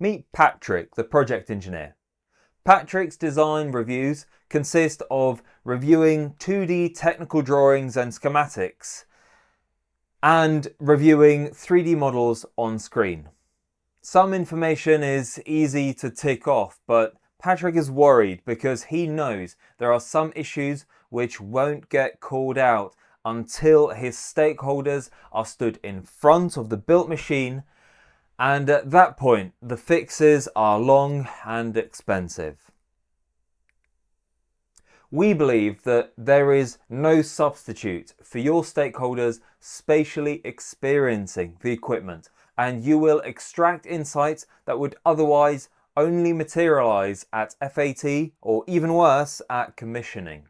Meet Patrick, the project engineer. Patrick's design reviews consist of reviewing 2D technical drawings and schematics and reviewing 3D models on screen. Some information is easy to tick off, but Patrick is worried because he knows there are some issues which won't get called out until his stakeholders are stood in front of the built machine, and at that point the fixes are long and expensive. We believe that there is no substitute for your stakeholders spatially experiencing the equipment, and you will extract insights that would otherwise only materialize at FAT or even worse at commissioning.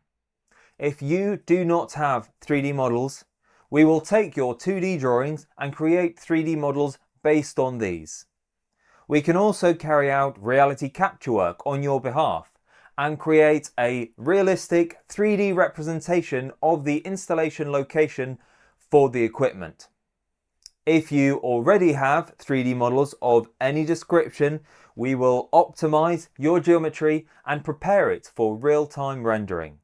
If you do not have 3D models, we will take your 2D drawings and create 3D models based on these. We can also carry out reality capture work on your behalf and create a realistic 3D representation of the installation location for the equipment. If you already have 3D models of any description, we will optimize your geometry and prepare it for real-time rendering.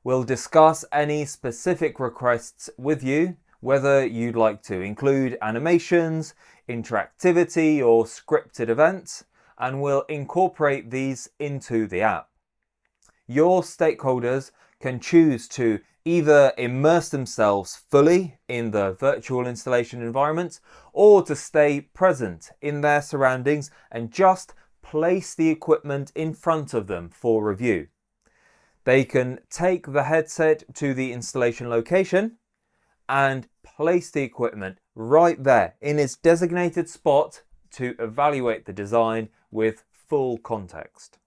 We'll discuss any specific requests with you, whether you'd like to include animations, interactivity or scripted events, and we'll incorporate these into the app. Your stakeholders can choose to either immerse themselves fully in the virtual installation environment or to stay present in their surroundings and just place the equipment in front of them for review. They can take the headset to the installation location and place the equipment right there in its designated spot to evaluate the design with full context.